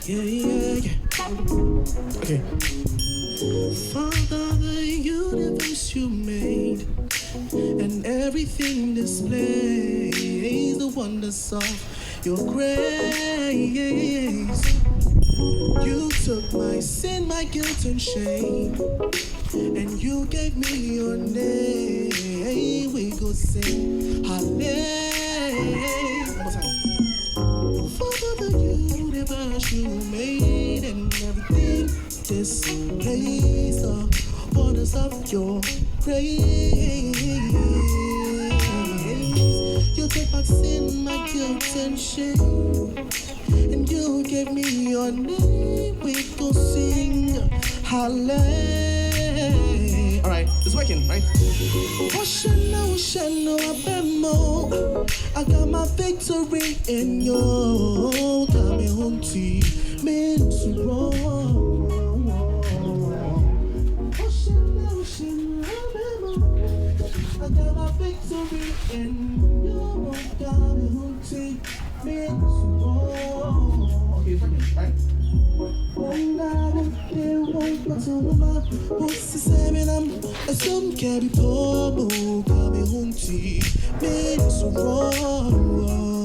Yeah, yeah, yeah. Okay. Father, the universe you made, and everything displays the wonders of your grace. You took my sin, my guilt and shame, and you gave me your name. We go sing hallelujah. One more time. Father, the universe you made, and everything displays the wonders of your grace. You took my sin, my guilt and shame, and you gave me your name. We go sing hallelujah. All right, it's working, right? Ocean, I got my victory in you. Come home to me to roll. Ocean, I got my victory in you. Come home to me to roll. Okay, it's working, right? Some carry poor, come home to me so wrong.